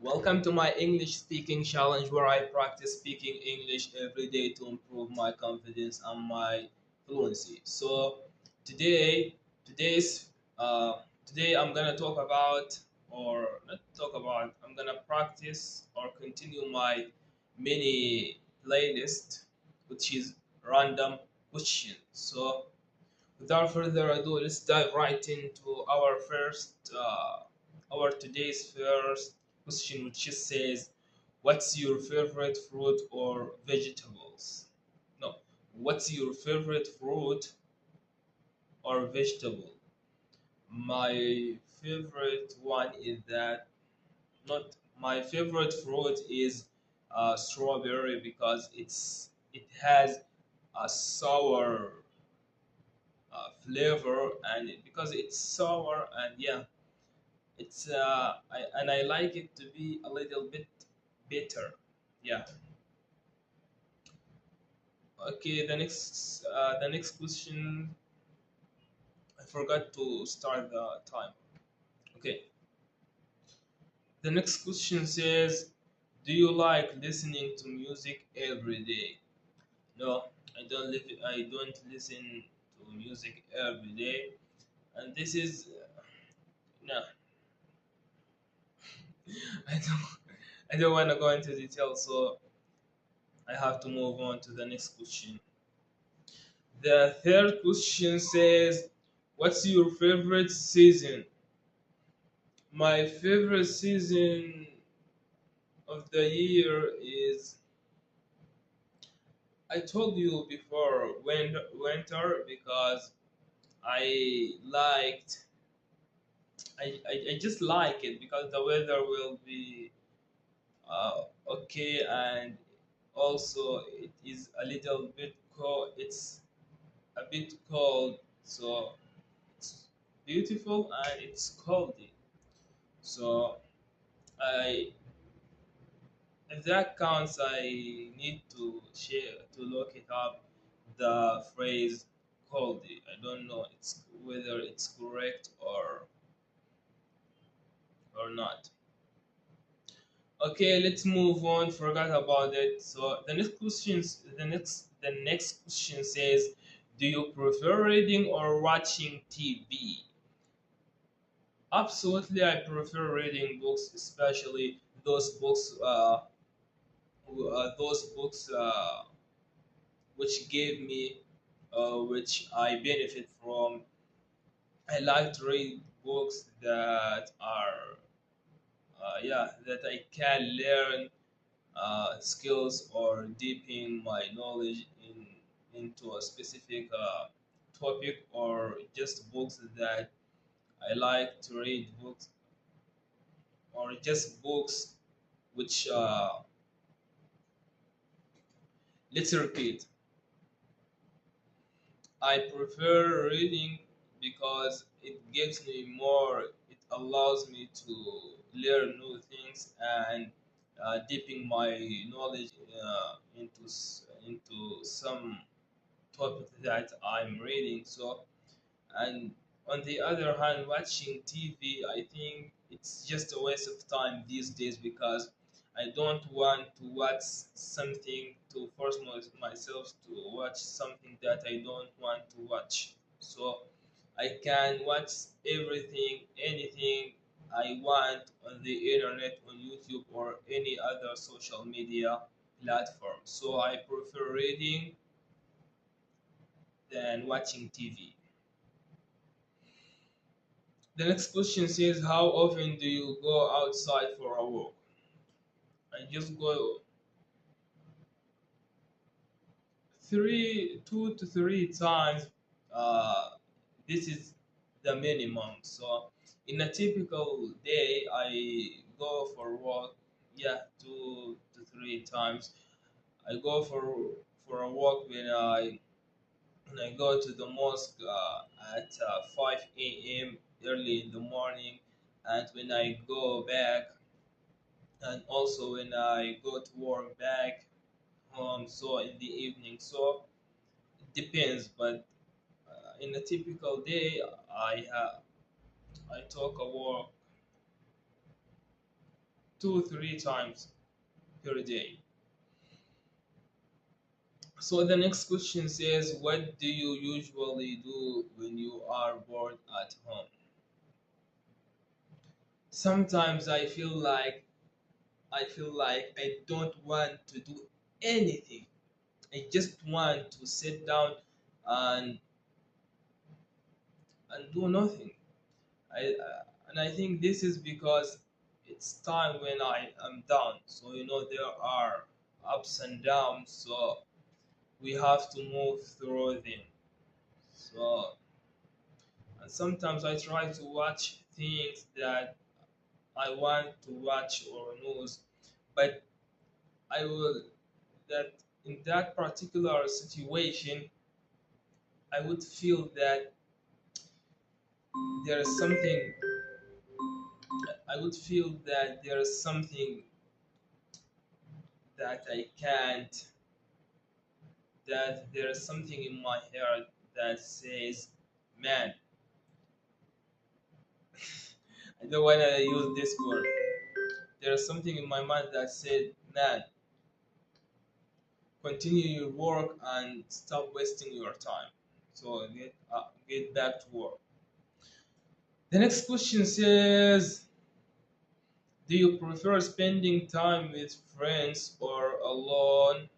Welcome to my English speaking challenge where I practice speaking English every day to improve my confidence and my fluency. So today, today's today I'm gonna talk about or not talk about. I'm gonna practice or continue my mini playlist, which is random questions. So without further ado, let's dive right into our today's first question, which just says, "What's your favorite fruit or vegetables?" No, what's your favorite fruit or vegetable? My favorite one is that not my favorite fruit is strawberry because it has a sour flavor because it's sour and yeah and I like it to be a little bit bitter. Yeah. Okay, the next question. I forgot to start the time. Okay, the next question says, do you like listening to music every day? No, I don't listen to music every day, and this is no. I don't want to go into detail, so I have to move on to the next question. The third question says, "What's your favorite season?" My favorite season of the year is, I told you before, winter because I liked, I just like it because the weather will be okay, and also it is a little bit cold. It's a bit cold, so it's beautiful and it's coldy. So I, if that counts, I need to share to look it up. The phrase coldy. I don't know it's whether it's correct or not. Okay, let's move on. Forgot about it. So the next question says, "Do you prefer reading or watching TV?" Absolutely, I prefer reading books, especially those books which gave me, which I benefit from. I like to read books that are, that I can learn skills or deepen my knowledge into a specific topic, or just books that I like to read books, or just books which let's repeat. I prefer reading because it gives me more, it allows me to learn new things and deepen my knowledge into some topic that I'm reading. So, and on the other hand, watching TV, I think it's just a waste of time these days because I don't want to watch something to force myself to watch something that I don't want to watch. So I can watch everything, anything I want on the internet, on YouTube, or any other social media platform. So I prefer reading than watching TV. The next question says, "How often do you go outside for a walk?" I just go 2 to 3 times. Uh, this is the minimum. So, in a typical day, I go for walk. Yeah, 2 to 3 times. I go for a walk when I go to the mosque at 5 a.m. early in the morning, and when I go back, and also when I go to work back home, so in the evening. So it depends, but in a typical day, I talk a walk 2 3 times per day. So the next question says, what do you usually do when you are bored at home? Sometimes I feel like I don't want to do anything. I just want to sit down and do nothing. And I think this is because it's time when I am down. So there are ups and downs. So we have to move through them. So and sometimes I try to watch things that I want to watch or news, but I will that in that particular situation I would feel that there is something I would feel that there is something that I can't that there is something in my heart that says, man, I don't want to use this word. There is something in my mind that said, man, continue your work and stop wasting your time. So get back to work. The next question says, do you prefer spending time with friends or alone?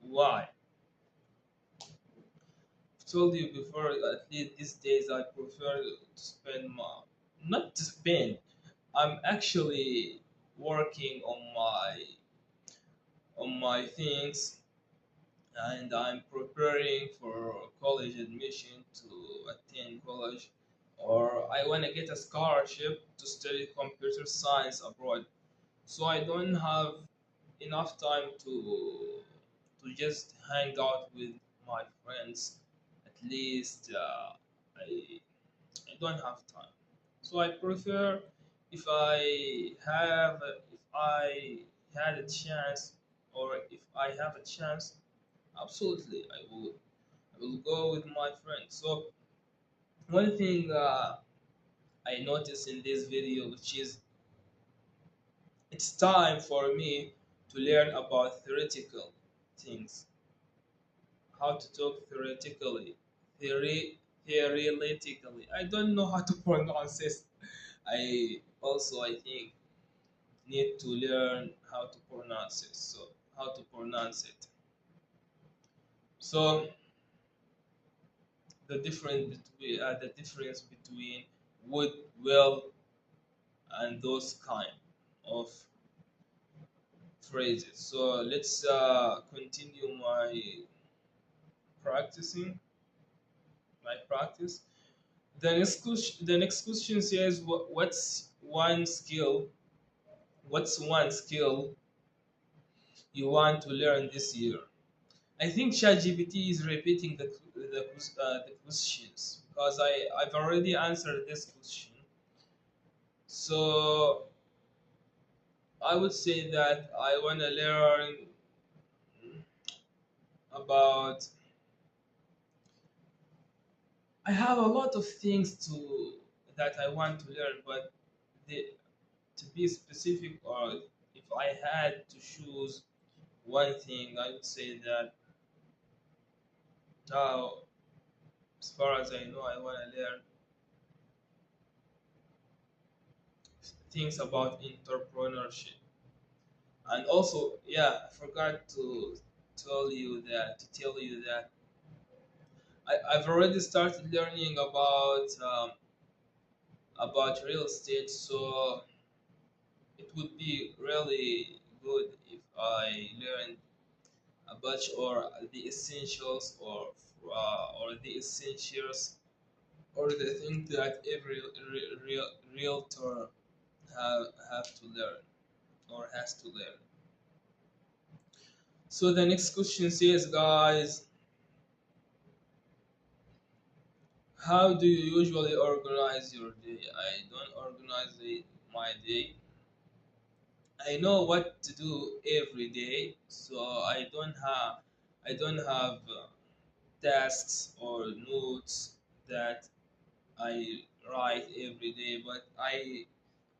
Why? I've told you before, at least these days I prefer to spend my, not to spend, I'm actually working on my things, and I'm preparing for college admission to attend college, or I want to get a scholarship to study computer science abroad. So I don't have enough time to just hang out with my friends. At least I don't have time. So I prefer, if I had a chance, or if I have a chance, absolutely I will go with my friends. So one thing I noticed in this video, which is it's time for me to learn about theoretical things, how to talk theoretically, theoretically. I don't know how to pronounce this. I think need to learn how to pronounce it. So how to pronounce it. So the difference between would, will, and those kind of phrases. So let's continue practicing my practice. The next question says, what's one skill you want to learn this year? I think ChatGPT is repeating the questions, because I've already answered this question. So I would say that I want to learn about. I have a lot of things that I want to learn, but the, to be specific, or if I had to choose one thing, I would say that now, as far as I know, I want to learn things about entrepreneurship. And also, yeah, I forgot to tell you that I've already started learning about real estate. So it would be really good if I learned a bunch, or the essentials, or the essentials, or the thing that every realtor have to learn, or has to learn. So the next question says, guys, how do you usually organize your day? I don't organize my day. I know what to do every day, so I don't have tasks or notes that I write every day, but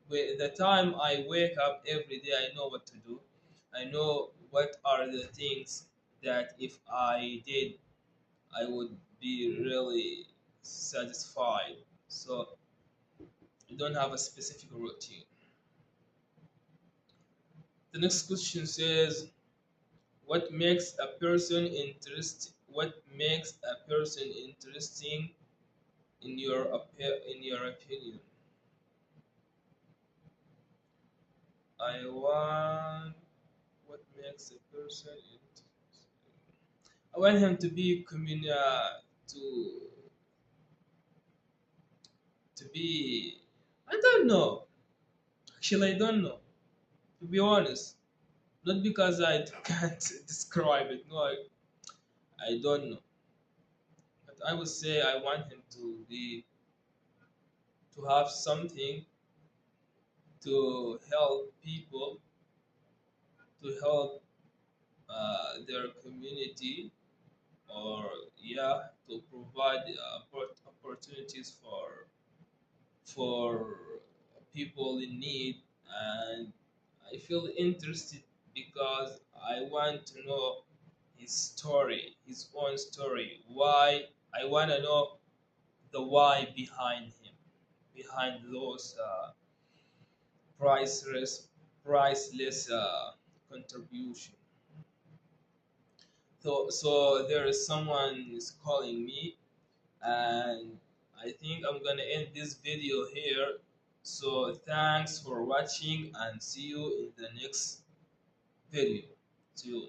with the time I wake up every day, I know what to do. I know what are the things that if I did, I would be really satisfied. So you don't have a specific routine. The next question says, what makes a person interest? What makes a person interesting in your in your opinion? I want what makes a person interesting. I want him to be to be. I don't know. Actually, I don't know. To be honest, not because I can't describe it. No, I don't know. But I would say I want him to have something to help people, to help their community, or yeah, to provide opportunities for people in need. And I feel interested because I want to know his story, his own story. Why? I want to know the why behind him, behind those priceless, priceless contribution. So there is someone is calling me, and I think I'm gonna end this video here. So thanks for watching, and see you in the next video. See you.